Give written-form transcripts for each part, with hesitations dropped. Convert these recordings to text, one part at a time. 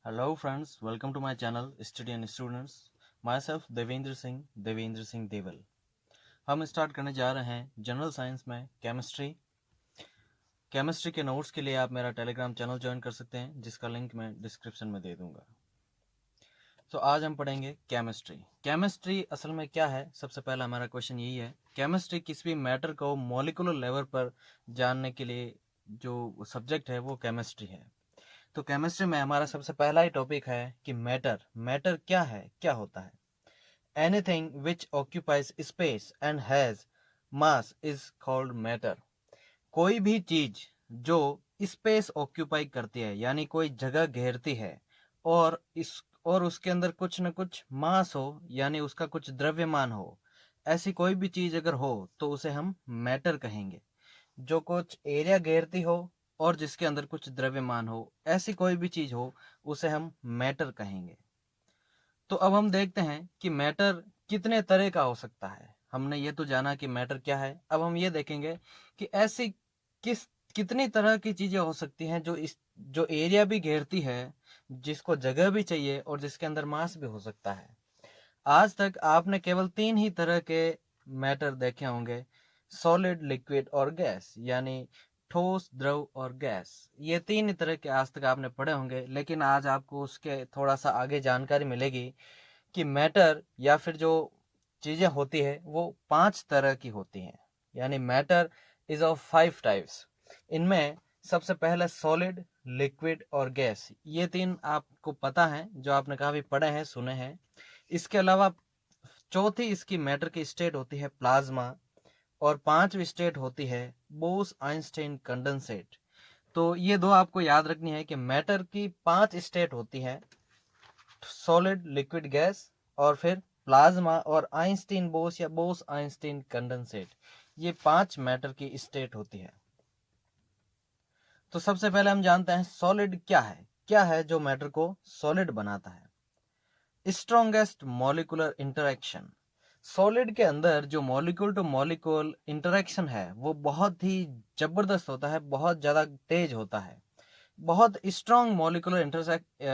Hello friends, welcome to my channel Study and Students. Myself Devendra Singh देवल। हम start करने जा रहे हैं जनरल साइंस में केमिस्ट्री के नोट्स के लिए आप मेरा टेलीग्राम चैनल ज्वाइन कर सकते हैं, जिसका लिंक मैं डिस्क्रिप्शन में दे दूंगा। तो आज हम पढ़ेंगे केमिस्ट्री असल में क्या है। सबसे पहला हमारा क्वेश्चन यही है, केमिस्ट्री किसी भी मैटर को मॉलिक्यूलर लेवल पर जानने के लिए जो सब्जेक्ट है वो केमिस्ट्री है। तो केमिस्ट्री में हमारा सबसे पहला ही टॉपिक है कि मैटर क्या है, क्या होता है। Anything which occupies space and has mass is called matter. कोई भी चीज जो स्पेस ऑक्यूपाई करती है, यानी कोई जगह घेरती है और उसके अंदर कुछ न कुछ मास हो, यानी उसका कुछ द्रव्यमान हो, ऐसी कोई भी चीज अगर हो तो उसे हम मैटर कहेंगे। जो कुछ एरिया घेरती हो और जिसके अंदर कुछ द्रव्यमान हो, ऐसी कोई भी चीज हो, उसे हम मैटर कहेंगे। तो अब हम देखते हैं कि मैटर कितने तरह का हो सकता है। हमने ये तो जाना कि मैटर क्या है, अब हम ये देखेंगे कि ऐसी कितनी तरह की चीजें हो सकती हैं जो एरिया भी घेरती है, जिसको जगह भी चाहिए और जिसके अंदर मास भी हो सकता है। आज तक आपने केवल 3 ही तरह के मैटर देखे होंगे, सॉलिड, लिक्विड और गैस, यानी ठोस, द्रव और गैस। ये 3 ही तरह के आज तक आपने पढ़े होंगे, लेकिन आज आपको उसके थोड़ा सा आगे जानकारी मिलेगी कि मैटर या फिर जो चीजें होती है वो 5 तरह की होती हैं, यानी मैटर इज ऑफ 5 टाइप्स। इनमें सबसे पहले सॉलिड, लिक्विड और गैस, ये 3 आपको पता है, जो आपने काफी पढ़े हैं, सुने हैं। इसके अलावा चौथी इसकी मैटर की स्टेट होती है प्लाज्मा, और 5वीं स्टेट होती है बोस आइंस्टाइन कंडेंसेट। तो ये दो आपको याद रखनी है कि मैटर की 5 स्टेट होती है, सॉलिड, लिक्विड, गैस, और फिर प्लाज्मा और आइंस्टीन बोस या बोस आइंस्टीन कंडेंसेट। ये 5 मैटर की स्टेट होती है। तो सबसे पहले हम जानते हैं सॉलिड क्या है जो मैटर को सॉलिड बनाता है। Strongest molecular interaction. सॉलिड के अंदर जो मॉलिक्यूल टू मॉलिक्यूल इंटरेक्शन है वो बहुत ही जबरदस्त होता है, बहुत ज्यादा तेज होता है। बहुत स्ट्रॉन्ग मॉलिक्यूलर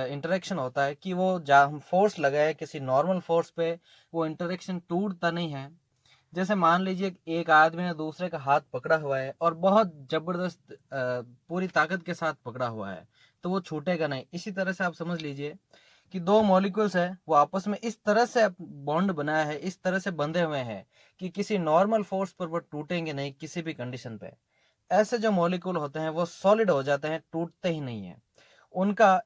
इंटरेक्शन होता है कि वो हम फोर्स लगाए किसी नॉर्मल फोर्स पे, वो इंटरेक्शन टूटता नहीं है। जैसे मान लीजिए एक आदमी ने दूसरे का हाथ पकड़ा हुआ है और बहुत जबरदस्त पूरी ताकत के साथ पकड़ा हुआ है, तो वो छूटेगा नहीं। इसी तरह से आप समझ लीजिए कि दो मॉलिक्यूल्स है, वो आपस में इस तरह से बॉन्ड बनाया है, इस तरह से बंधे हुए हैं कि किसी नॉर्मल फोर्स पर वो टूटेंगे नहीं किसी भी कंडीशन पे। ऐसे जो मॉलिक्यूल होते हैं वो सॉलिड हो जाते हैं, टूटते ही नहीं है उनका।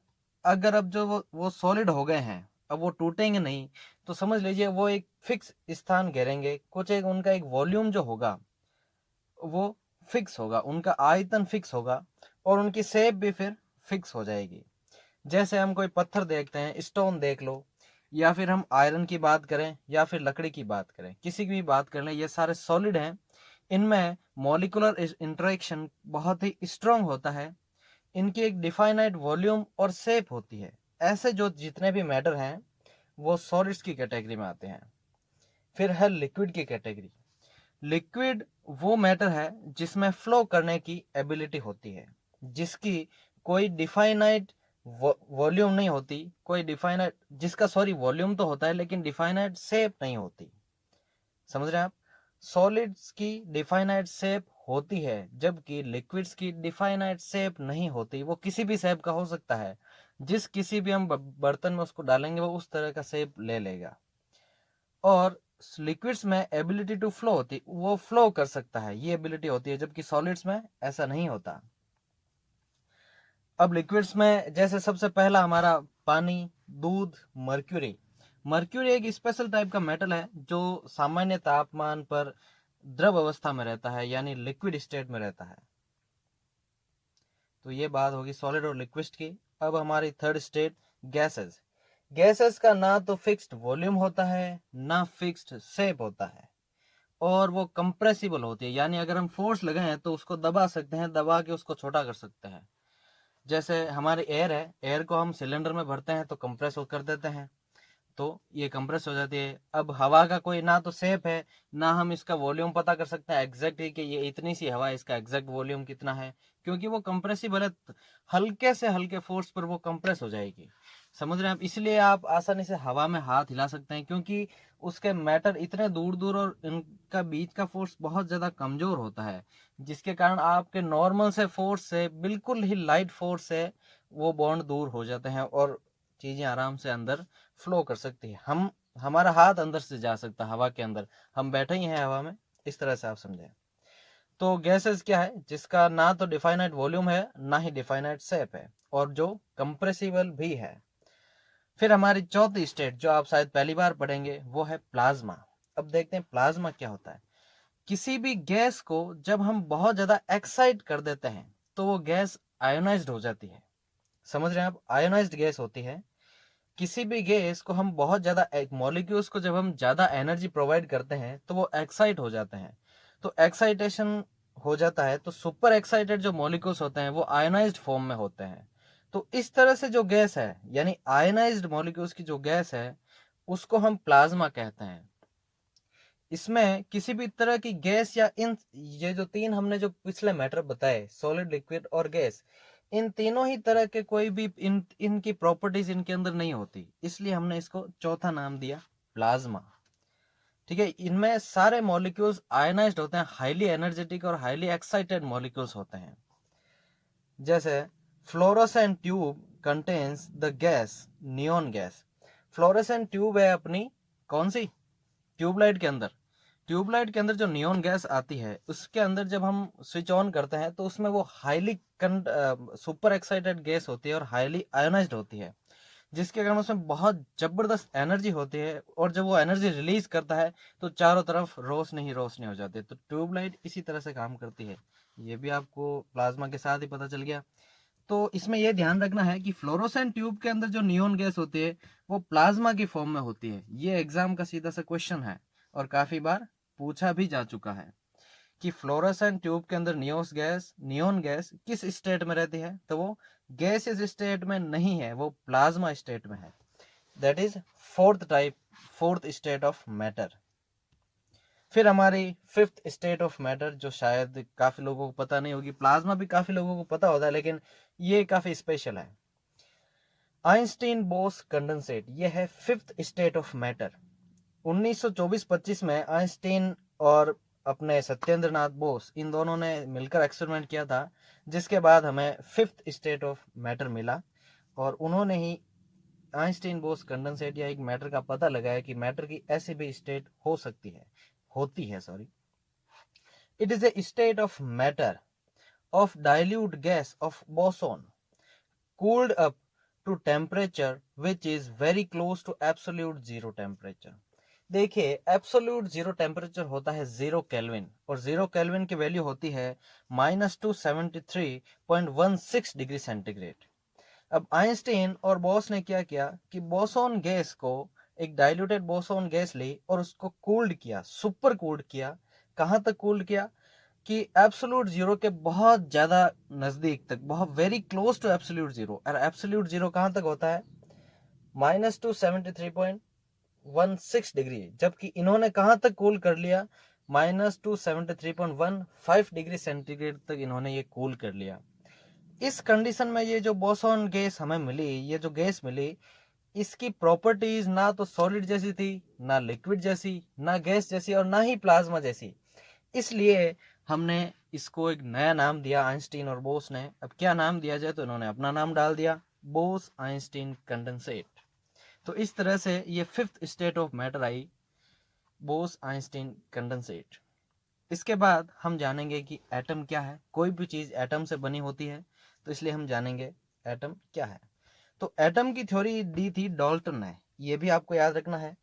अगर अब जो वो सॉलिड हो गए हैं, अब वो टूटेंगे नहीं, तो समझ लीजिए वो एक फिक्स स्थान घेरेंगे, कुछ एक उनका एक वॉल्यूम जो होगा वो फिक्स होगा, उनका आयतन फिक्स होगा, और उनकी शेप भी फिर फिक्स हो जाएगी। जैसे हम कोई पत्थर देखते हैं, स्टोन देख लो, या फिर हम आयरन की बात करें या फिर लकड़ी की बात करें, किसी की भी बात कर लें, ये सारे सॉलिड हैं। इनमें मॉलिक्यूलर इंटरेक्शन बहुत ही स्ट्रांग होता है, इनकी एक डिफाइनाइट वॉल्यूम और शेप होती है। ऐसे जो जितने भी मैटर हैं वो सॉलिड्स की कैटेगरी में आते हैं। फिर है लिक्विड की कैटेगरी। लिक्विड वो मैटर है जिसमें फ्लो करने की एबिलिटी होती है, जिसकी कोई डिफाइनाइट वॉल्यूम नहीं होती, कोई डिफाइनाइट जिसका सॉरी वॉल्यूम तो होता है लेकिन डिफाइनाइट शेप नहीं होती। समझ रहे हैं आप? सॉलिड्स की डिफाइनाइट शेप होती है, जबकि लिक्विड्स की डिफाइनाइट शेप नहीं होती। वो किसी भी शेप का हो सकता है, जिस किसी भी हम बर्तन में उसको डालेंगे वो उस तरह का शेप ले लेगा। और लिक्विड्स में एबिलिटी टू फ्लो होती, वो फ्लो कर सकता है, ये एबिलिटी होती है, जबकि सॉलिड्स में ऐसा नहीं होता। अब लिक्विड्स में जैसे सबसे पहला हमारा पानी, दूध, मर्क्यूरी। मर्क्यूरी एक स्पेशल टाइप का मेटल है जो सामान्य तापमान पर द्रव अवस्था में रहता है, यानी लिक्विड स्टेट में रहता है। तो ये बात होगी सॉलिड और लिक्विड की। अब हमारी थर्ड स्टेट गैसेस। गैसेस का ना तो फिक्स्ड वॉल्यूम होता है ना फिक्स्ड शेप होता है, और वो कंप्रेसिबल होती है, यानी अगर हम फोर्स लगाएं तो उसको दबा सकते हैं, दबा के उसको छोटा कर सकते हैं। जैसे हमारी एयर है, एयर को हम सिलेंडर में भरते हैं तो कंप्रेस कर देते हैं, तो ये कंप्रेस हो जाती है। अब हवा का कोई ना तो शेप है, ना हम इसका वॉल्यूम पता कर सकते हैं एग्जैक्ट कि ये इतनी सी हवा है, इसका एग्जैक्ट वॉल्यूम कितना है, क्योंकि वो कंप्रेसिबल है, हल्के से हल्के फोर्स पर वो कंप्रेस हो जाएगी। समझ रहे हैं आप? इसलिए आप आसानी से हवा में हाथ हिला सकते हैं, क्योंकि उसके मैटर इतने दूर दूर और इनका बीच का फोर्स बहुत ज़्यादा कमज़ोर होता है, जिसके कारण आपके नॉर्मल से फोर्स से, बिल्कुल ही लाइट फोर्स से वो बॉन्ड दूर हो जाते हैं और चीज़ें आराम से अंदर फ्लो कर सकती है। हमारा हाथ अंदर से जा सकता है हवा के अंदर, हम बैठे ही हैं हवा में, इस तरह से आप समझें। तो गैसेस क्या है? जिसका ना तो डिफाइनाइट वॉल्यूम है, ना ही डिफाइनाइट शेप है, और जो कंप्रेसिबल भी है। फिर हमारी चौथी स्टेट जो आप शायद पहली बार पढ़ेंगे वो है प्लाज्मा। अब देखते हैं प्लाज्मा क्या होता है। किसी भी गैस को जब हम बहुत ज्यादा एक्साइट कर देते हैं तो वो गैस आयोनाइज्ड हो जाती है। समझ रहे हैं आप? आयोनाइज्ड गैस होती है। किसी भी गैस को हम बहुत ज्यादा मॉलिक्यूल्स को जब हम ज्यादा एनर्जी प्रोवाइड करते हैं तो वो एक्साइट हो जाते हैं। तो एक्साइटेशन हो जाता है तो सुपर एक्साइटेड जो मॉलिक्यूल्स होते हैं वो आयोनाइज्ड फॉर्म में होते हैं। तो इस तरह से जो गैस है, यानी आयोनाइज्ड मॉलिक्यूल्स की जो गैस है, उसको हम प्लाज्मा कहते हैं। इसमें किसी भी तरह की गैस या इन ये जो तीन हमने जो पिछले मैटर बताए, सॉलिड, लिक्विड और गैस, इन तीनों ही तरह के कोई भी इनकी प्रॉपर्टीज इनके अंदर नहीं होती, इसलिए हमने इसको चौथा नाम दिया प्लाज्मा। ठीक है, इनमें सारे मॉलिक्यूल्स आयनाइज्ड होते हैं, हाईली एनर्जेटिक और हाईली एक्साइटेड मॉलिक्यूल्स होते हैं। जैसे fluorescent tube contains the gas neon gas. Fluorescent tube है अपनी कौन सी? ट्यूबलाइट के अंदर। ट्यूबलाइट के अंदर जो नियॉन गैस आती है उसके अंदर जब हम स्विच ऑन करते हैं तो उसमें वो हाईली सुपर एक्साइटेड गैस होती है और हाईली आयोनाइज्ड होती है, जिसके कारण उसमें बहुत जबरदस्त एनर्जी होती है, और जब वो एनर्जी रिलीज करता है तो चारों तरफ रोशनी ही रोशनी हो जाती है। तो ट्यूबलाइट इसी तरह से काम करती है। ये भी आपको प्लाज्मा के साथ ही पता चल गया। तो इसमें यह ध्यान रखना है कि फ्लोरोसेंट ट्यूब के अंदर जो नियॉन गैस होती है वो प्लाज्मा की फॉर्म में होती है। ये एग्जाम का सीधा सा क्वेश्चन है और काफी बार पूछा भी जा चुका है कि फ्लोरोसेंट ट्यूब के अंदर नियॉन गैस किस स्टेट में रहती है। तो वो गैस इस स्टेट में नहीं है, वो प्लाज्मा स्टेट में है। That is fourth state of matter. फिर हमारी फिफ्थ स्टेट ऑफ मैटर जो शायद काफी लोगों को पता नहीं होगी, प्लाज्मा भी काफी लोगों को पता होता है लेकिन ये काफी स्पेशल है। आइंस्टीन बोस कंडेंसेट, ये है फिफ्थ स्टेट ऑफ मैटर। 1924-25 में आइंस्टीन और अपने सत्येंद्र नाथ बोस, इन दोनों ने मिलकर एक्सपेरिमेंट किया था, जिसके बाद हमें फिफ्थ स्टेट ऑफ मैटर मिला। और उन्होंने ही आइंस्टीन बोस कंडेंसेट या एक मैटर का पता लगाया कि मैटर की ऐसी भी स्टेट होती है sorry. It is a state of matter of dilute gas of boson cooled up to temperature which is very close to absolute zero temperature। देखिए, एब्सोल्यूट जीरो टेम्परेचर होता है 0 केल्विन, और 0 केल्विन की वैल्यू होती है -273.16 degree centigrade. अब Einstein और boss ने क्या किया कि बोसोन गैस को, एक डाइल्यूटेड बोसोन गैस ली और उसको कूल्ड किया, सुपर कूल्ड किया। कहाँ तक कूल्ड किया कि एब्सोल्यूट जीरो के बहुत ज्यादा नजदीक तक, बहुत very close to absolute zero. और एब्सोल्यूट जीरो कहां तक होता है? -273.16 डिग्री। जबकि इन्होंने कहां तक कूल कर लिया? -273.15 डिग्री सेंटीग्रेड तक इन्होंने ये कूल कर लिया। इस कंडीशन में ये जो बोसोन गैस हमें मिली, ये जो गैस मिली, इसकी प्रॉपर्टीज ना तो सॉलिड जैसी थी, ना लिक्विड जैसी, ना गैस जैसी, और ना ही प्लाज्मा जैसी। इसलिए हमने इसको एक नया नाम दिया, आइंस्टीन और बोस ने। अब क्या नाम दिया जाए, तो इन्होंने अपना नाम डाल दिया, बोस आइंस्टीन कंडेंसेट। तो इस तरह से ये fifth state of matter I, Bose Einstein condensate. इसके बाद हम जानेंगे कि एटम क्या है। कोई भी चीज एटम से बनी होती है, तो इसलिए हम जानेंगे एटम क्या है। तो एटम की थ्योरी दी थी डाल्टन ने, ये भी आपको याद रखना है।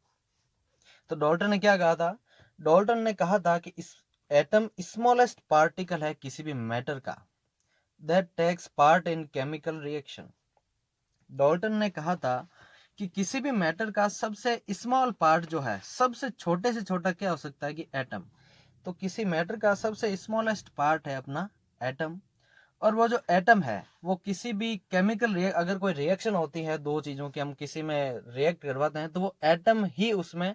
तो डाल्टन ने क्या कहा था? डाल्टन ने कहा था कि इस एटम स्मॉलेस्ट पार्टिकल है किसी भी मैटर का that takes part in chemical reaction. Dalton ने कहा था कि किसी भी मैटर का सबसे स्मॉल पार्ट जो है, सबसे छोटे से छोटा क्या हो सकता है कि एटम। तो किसी मैटर का सबसे स्मॉलेस्ट पार्ट है अपना एटम, और वो जो एटम है वो किसी भी केमिकल अगर कोई रिएक्शन होती है दो चीजों की, हम किसी में रिएक्ट करवाते हैं तो वो एटम ही उसमें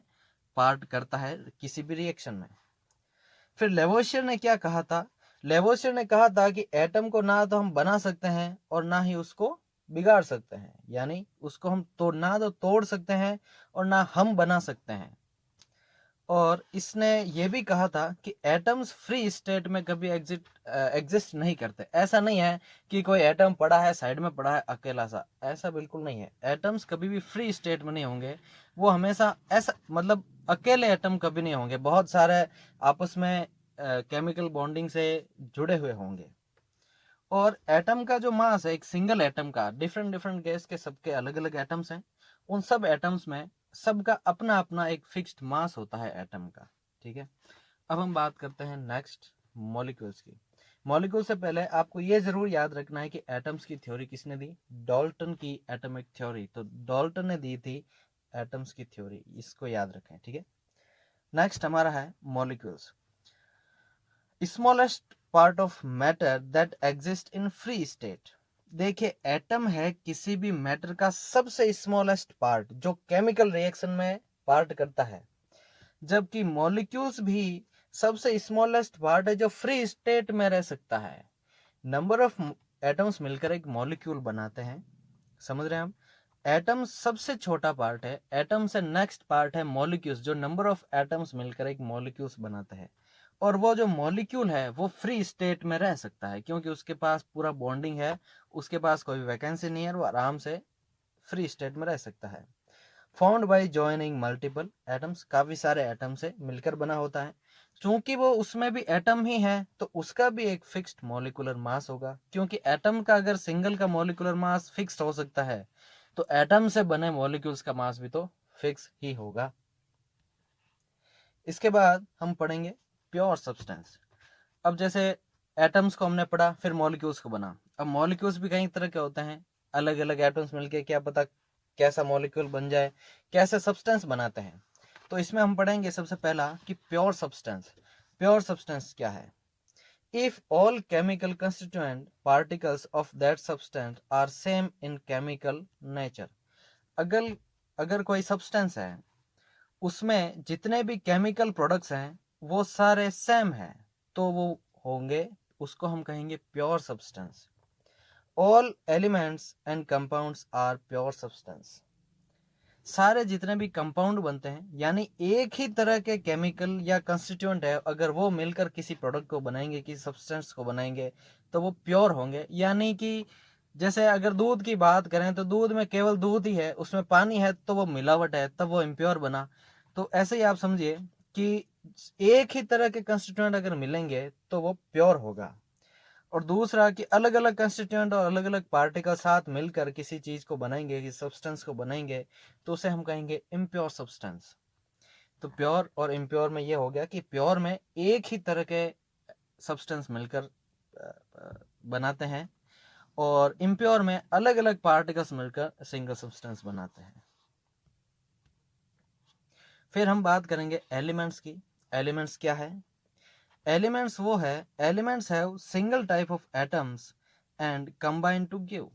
पार्ट करता है किसी भी रिएक्शन में। फिर लेवोसियर ने क्या कहा था? लेवोसियर ने कहा था कि एटम को ना तो हम बना सकते हैं और ना ही उसको बिगाड़ सकते हैं, यानी उसको हम ना तो तोड़ सकते हैं और ना हम बना सकते हैं। और इसने ये भी कहा था कि एटम्स फ्री स्टेट में कभी एग्जिस्ट नहीं करते। ऐसा नहीं है कि कोई एटम पड़ा है साइड में पड़ा है अकेला सा, ऐसा बिल्कुल नहीं है। एटम्स कभी भी फ्री स्टेट में नहीं होंगे, वो हमेशा ऐसा मतलब अकेले एटम कभी नहीं होंगे, बहुत सारे आपस में केमिकल बॉन्डिंग से जुड़े हुए होंगे। और एटम का जो मास है, एक सिंगल एटम का, डिफरेंट डिफरेंट गैस के सबके अलग अलग एटम्स हैं, उन सब एटम्स में सबका अपना अपना एक फिक्स्ड मास होता है एटम का। ठीक है, अब हम बात करते हैं नेक्स्ट मॉलिक्यूल्स की। मॉलिक्यूल से पहले आपको ये जरूर याद रखना है कि एटम्स की थ्योरी किसने दी? डाल्टन की एटॉमिक थ्योरी। तो डाल्टन ने दी थी एटम्स की थ्योरी, इसको याद रखें। ठीक है, नेक्स्ट हमारा है molecules. Smallest part of matter that exist in free state. देखिए, एटम है किसी भी मैटर का सबसे स्मॉलेस्ट पार्ट जो केमिकल रिएक्शन में पार्ट करता है, जबकि मॉलिक्यूल्स भी सबसे स्मॉलेस्ट पार्ट है जो फ्री स्टेट में रह सकता है। नंबर ऑफ एटम्स मिलकर एक मॉलिक्यूल बनाते हैं, समझ रहे हैं हम? एटम सबसे छोटा पार्ट है, एटम से नेक्स्ट पार्ट है मॉलिक्यूल्स, जो नंबर ऑफ एटम्स मिलकर एक मॉलिक्यूल्स बनाते हैं। और वो जो मॉलिक्यूल है वो फ्री स्टेट में रह सकता है क्योंकि उसके पास पूरा बॉन्डिंग है, उसके पास कोई वैकेंसी नहीं है, वो आराम से फ्री स्टेट में रह सकता है। Found by joining multiple atoms, काफी सारे एटम से मिलकर बना होता है। चूंकि वो उसमें भी एटम ही है तो उसका भी एक फिक्स्ड मॉलिक्यूलर मास होगा, क्योंकि एटम का अगर सिंगल का मॉलिक्यूलर मास फिक्स्ड हो सकता है तो एटम से बने मॉलिक्यूल्स का मास भी तो फिक्स ही होगा। इसके बाद हम पढ़ेंगे प्योर सब्सटेंस। अब जैसे एटम्स को हमने पढ़ा, फिर मॉलिक्यूल्स को बना। अब मॉलिक्यूल्स भी कई तरह के होते हैं, अलग अलग एटम्स मिलके क्या पता कैसा मॉलिक्यूल बन जाए, कैसे सब्सटेंस बनाते हैं। तो इसमें हम पढ़ेंगे सबसे पहला कि प्योर सब्सटेंस। प्योर सब्सटेंस क्या है? If all chemical constituent particles of that substance are same in chemical nature. अगर अगर कोई सब्सटेंस है, उसमें जितने भी केमिकल प्रोडक्ट्स हैं वो सारे सेम हैं, तो वो होंगे, उसको हम कहेंगे pure substance. All elements and compounds are pure substance. सारे जितने भी कंपाउंड बनते हैं, यानी एक ही तरह के केमिकल या कंस्टिट्यूएंट है, अगर वो मिलकर किसी प्रोडक्ट को बनाएंगे, किसी सब्सटेंस को बनाएंगे, तो वो प्योर होंगे। यानी कि जैसे अगर दूध की बात करें तो दूध में केवल दूध ही है, उसमें पानी है तो वो मिलावट है, तब वो इम्प्योर बना। तो ऐसे ही आप समझिए कि एक ही तरह के कंस्टिट्यूएंट अगर मिलेंगे तो वो प्योर होगा। और दूसरा कि अलग अलग कंस्टिट्यूएंट और अलग अलग पार्टिकल साथ मिलकर किसी चीज को बनाएंगे, किसी सब्सटेंस को बनाएंगे, तो उसे हम कहेंगे इम्प्योर सब्सटेंस। तो प्योर और इम्प्योर में ये हो गया कि प्योर में एक ही तरह के सब्सटेंस मिलकर बनाते हैं, और इम्प्योर में अलग अलग पार्टिकल्स मिलकर सिंगल सब्सटेंस बनाते हैं। फिर हम बात करेंगे एलिमेंट्स की। एलिमेंट्स क्या है? एलिमेंट्स वो है, elements have single type of atoms and combine to give.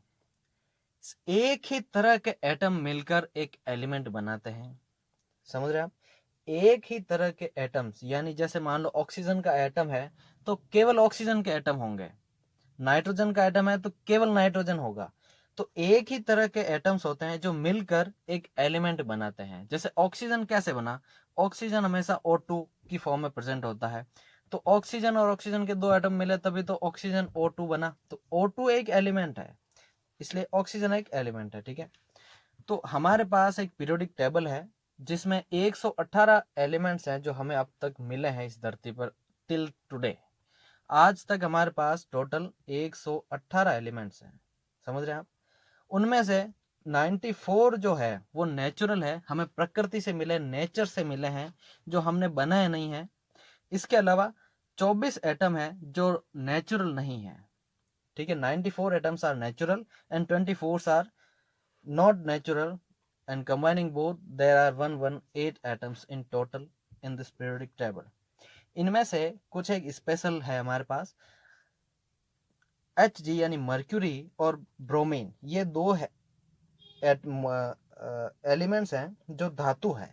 एक ही तरह के एटम मिलकर एक एलिमेंट बनाते हैं, समझ रहे हैं आप? एक ही तरह के एटम्स, यानी जैसे मान लो ऑक्सीजन का एटम है तो केवल ऑक्सीजन के एटम होंगे, नाइट्रोजन का एटम है तो केवल नाइट्रोजन होगा। तो एक ही तरह के एटम्स होते हैं जो मिलकर एक एलिमेंट बनाते हैं। जैसे ऑक्सीजन कैसे बना? ऑक्सीजन हमेशा O2 की फॉर्म में प्रेजेंट होता है, तो ऑक्सीजन और ऑक्सीजन के दो एटम मिले तभी तो ऑक्सीजन O2 बना। तो O2 एक एलिमेंट है, इसलिए ऑक्सीजन एक एलिमेंट है। ठीक है, तो हमारे पास एक पीरियोडिक टेबल है जिसमें 118 एलिमेंट्स हैं जो हमें अब तक मिले हैं इस धरती पर टिल टुडे। आज तक हमारे पास टोटल 118 एलिमेंट्स हैं, समझ रहे हैं आप? उनमें से 94 जो है वो नेचुरल है, हमें प्रकृति से मिले, नेचर से मिले हैं, जो हमने बनाए नहीं है। इसके अलावा 24 एटम है जो नेचुरल नहीं है। ठीक है, 94 atoms are natural and 24 are not natural, and combining both there are 118 atoms in total in this periodic table. इनमें से कुछ एक स्पेशल है हमारे पास। Hg यानी मर्क्यूरी और ब्रोमीन, ये दो है एलिमेंट्स हैं जो धातु है,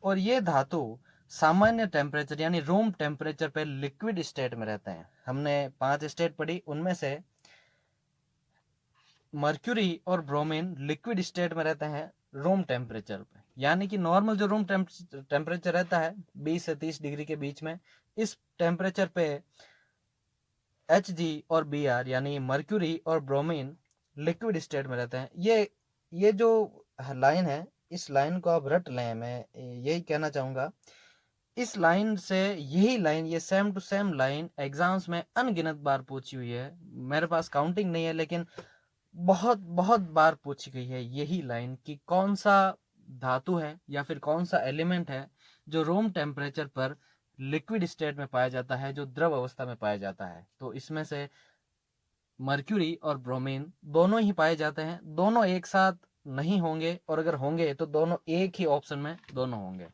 और ये धातु सामान्य टेम्परेचर यानी रूम टेम्परेचर पे लिक्विड स्टेट में रहते हैं। हमने 5 स्टेट पढ़ी, उनमें से मर्क्यूरी और ब्रोमीन लिक्विड स्टेट में रहते हैं रूम टेम्परेचर पे, यानी कि नॉर्मल जो रूम टेम्परेचर रहता है 20 से 30 डिग्री के बीच में, इस टेम्परेचर पे Hg और Br यानी मर्क्यूरी और ब्रोमीन लिक्विड स्टेट में रहते हैं। ये जो लाइन है, इस लाइन को आप रट लें, मैं यही कहना चाहूँगा। इस लाइन से, यही लाइन, ये same to same line exams में अनगिनत बार पूछी हुई है। मेरे पास काउंटिंग नहीं है, लेकिन बहुत बहुत बार पूछी गई है यही लाइन कि कौन सा धातु है या फिर कौन सा एलिमेंट है जो रूम टेम्परेचर पर लिक्विड स्टेट में पाया जाता है, जो द्रव अवस्था में पाया जाता है। तो इसमें से मर्क्यूरी और ब्रोमीन दोनों ही पाए जाते हैं, दोनों एक साथ नहीं होंगे, और अगर होंगे तो दोनों एक ही ऑप्शन में दोनों होंगे।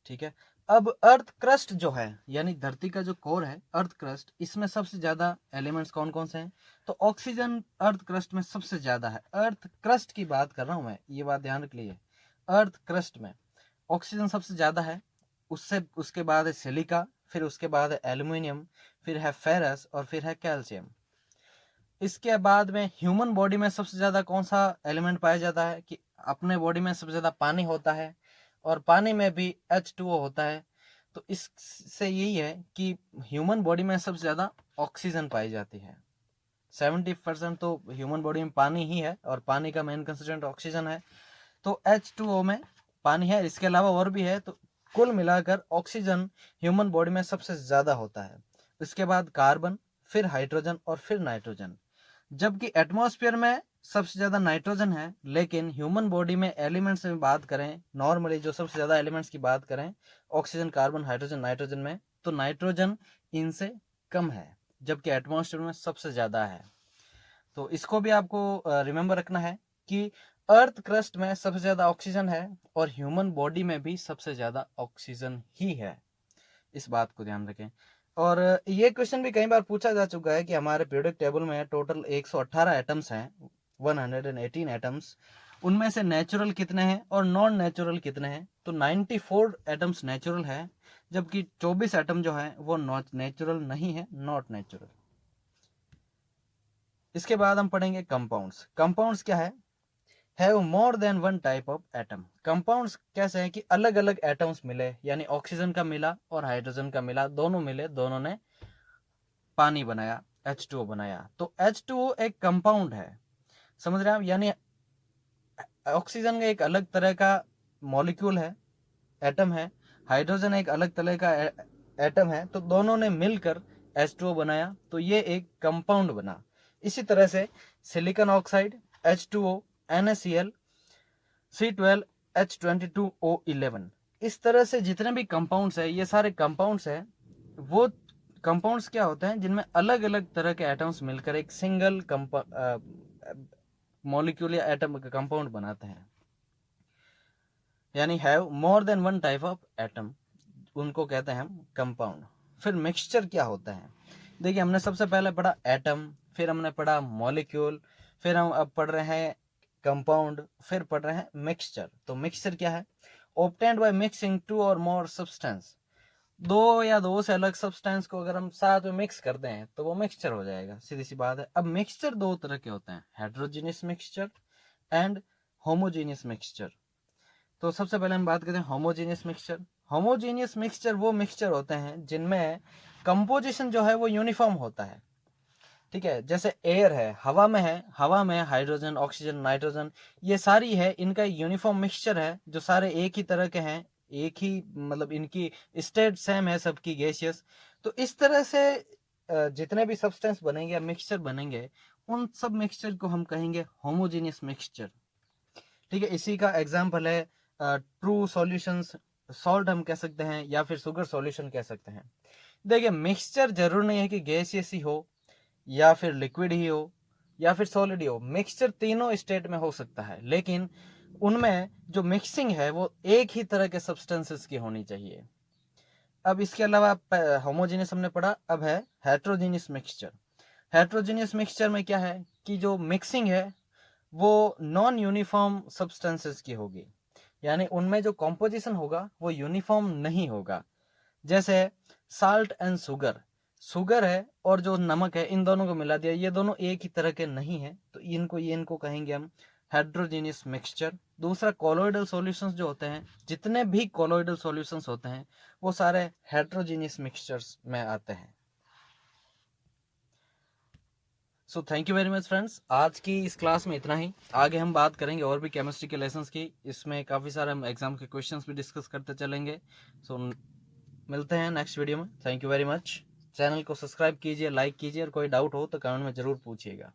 ठीक है। अब अर्थ क्रस्ट जो है, यानी धरती का जो कोर है, अर्थ क्रस्ट, इसमें सबसे ज्यादा एलिमेंट्स कौन कौन से हैं? तो ऑक्सीजन अर्थ क्रस्ट में सबसे ज्यादा है। अर्थ क्रस्ट की बात कर रहा हूं मैं, ये बात ध्यान रख लीजिए। अर्थ क्रस्ट में ऑक्सीजन सबसे ज्यादा है, उसके बाद है सिलिका, फिर उसके बाद है एल्यूमिनियम, फिर है फेरस, और फिर है कैल्शियम। इसके बाद में ह्यूमन बॉडी में सबसे ज्यादा कौन सा एलिमेंट पाया जाता है? कि अपने बॉडी में सबसे ज्यादा पानी होता है, और पानी में भी H2O होता है। तो इससे यही है कि ह्यूमन बॉडी में सबसे ज्यादा ऑक्सीजन पाई जाती है। 70% तो ह्यूमन बॉडी में पानी ही है, और पानी का मेन कंस्टिट्यूएंट ऑक्सीजन है। तो H2O में पानी है, इसके अलावा और भी है। तो कुल मिलाकर ऑक्सीजन ह्यूमन बॉडी में सबसे ज्यादा होता है। इसके बाद कार्बन, फिर हाइड्रोजन, और फिर नाइट्रोजन। जबकि एटमॉस्फेयर में सबसे ज्यादा नाइट्रोजन है, लेकिन ह्यूमन बॉडी में एलिमेंट्स में बात करें, नॉर्मली जो सबसे ज्यादा एलिमेंट्स की बात करें, ऑक्सीजन, कार्बन, हाइड्रोजन, नाइट्रोजन में, तो नाइट्रोजन इनसे कम है, जबकि एटमॉस्फेयर में सबसे ज्यादा है। तो इसको भी आपको रिमेंबर रखना है कि अर्थ क्रस्ट में सबसे ज्यादा ऑक्सीजन है, और ह्यूमन बॉडी में भी सबसे ज्यादा ऑक्सीजन ही है। इस बात को ध्यान रखें। और ये क्वेश्चन भी कई बार पूछा जा चुका है कि हमारे पीरियोडिक टेबल में टोटल 118 एटम्स हैं, 118 एटम्स, उनमें से नेचुरल कितने हैं और नॉन नेचुरल कितने हैं? तो 94 एटम्स नेचुरल है, जबकि 24 एटम जो है वो नेचुरल नहीं है, नॉट नेचुरल। इसके बाद हम पढ़ेंगे कंपाउंड्स। कंपाउंड्स क्या है? Have more than one type of atom. Compounds कैसे हैं कि अलग अलग एटम्स मिले, यानी ऑक्सीजन का मिला और हाइड्रोजन का मिला, दोनों मिले, दोनों ने पानी बनाया, H2O बनाया। तो H2O एक कंपाउंड है, समझ रहे हैं आप? यानी ऑक्सीजन का एक अलग तरह का मॉलिक्यूल है, एटम है, हाइड्रोजन एक अलग तरह का एटम है, तो दोनों ने मिलकर H2O बनाया, तो ये एक कंपाउंड बना। इसी तरह से silicon oxide, H2O, NaCl, C12, H22O11, इस तरह से जितने भी कंपाउंड्स है, ये सारे कंपाउंड्स है। वो कंपाउंड्स क्या होते हैं जिनमें अलग अलग तरह के एटम्स मिलकर एक सिंगल मॉलिक्यूल या एटम का कंपाउंड बनाते हैं, यानी have more than one type of atom, उनको कहते हैं हम कंपाउंड। फिर मिक्सचर क्या होता है? देखिए, हमने सबसे पहले पढ़ा एटम, फिर हमने पढ़ा मॉलिक्यूल, फिर हम अब पढ़ रहे हैं कंपाउंड, फिर पढ़ रहे हैं मिक्सचर। तो मिक्सचर क्या है? ऑब्टेन्ड बाय मिक्सिंग टू और मोर सब्सटेंस, दो या दो से अलग सब्सटेंस को अगर हम साथ में मिक्स करते हैं तो वो मिक्सचर हो जाएगा, सीधी सी बात है। अब मिक्सचर दो तरह के होते हैं, heterogeneous mixture and homogeneous mixture. तो सबसे पहले हम बात करते हैं होमोजीनियस मिक्सचर। होमोजीनियस मिक्सचर वो मिक्सचर होते हैं जिनमें कंपोजिशन जो है वो यूनिफॉर्म होता है। ठीक है, जैसे एयर है, हवा में है, हवा में हाइड्रोजन, ऑक्सीजन, नाइट्रोजन, ये सारी है, इनका यूनिफॉर्म मिक्सचर है, जो सारे एक ही तरह के हैं, एक ही मतलब इनकी स्टेट सेम है सबकी, गैसियस। तो इस तरह से जितने भी सब्सटेंस बनेंगे या मिक्सचर बनेंगे, उन सब मिक्सचर को हम कहेंगे होमोजीनियस मिक्सचर। ठीक है, इसी का एग्जाम्पल है ट्रू सॉल्यूशंस, सॉल्ट हम कह सकते हैं, या फिर शुगर सॉल्यूशन कह सकते हैं। देखिए, मिक्सचर जरूर नहीं है कि गैसियस ही हो, या फिर लिक्विड ही हो, या फिर सॉलिड ही हो। मिक्सचर तीनों स्टेट में हो सकता है, लेकिन उनमें जो मिक्सिंग है वो एक ही तरह के सब्सटेंसेस की होनी चाहिए। अब इसके अलावा होमोजेनियस हमने पढ़ा, अब है हेट्रोजीनियस मिक्सचर। हेट्रोजीनियस मिक्सचर में क्या है कि जो मिक्सिंग है वो नॉन यूनिफॉर्म सब्सटेंसेस की होगी, यानी उनमें जो कॉम्पोजिशन होगा वो यूनिफॉर्म नहीं होगा। जैसे साल्ट एंड शुगर, शुगर है और जो नमक है इन दोनों को मिला दिया, ये दोनों एक ही तरह के नहीं है, तो इनको कहेंगे हम हेट्रोजीनियस मिक्सचर। दूसरा कोलोइडल सॉल्यूशंस जो होते हैं, जितने भी कोलोइडल सॉल्यूशंस होते हैं वो सारे हेट्रोजीनियस मिक्सचर्स में आते हैं। So thank you very much friends, आज की इस क्लास में इतना ही। आगे हम बात करेंगे और भी केमिस्ट्री के लेसन्स की, इसमें काफ़ी सारे हम एग्जाम के क्वेश्चंस भी डिस्कस करते चलेंगे। सो मिलते हैं नेक्स्ट वीडियो में। Thank you very much. Channel को सब्सक्राइब कीजिए, लाइक कीजिए, और कोई डाउट हो तो कमेंट में ज़रूर पूछिएगा।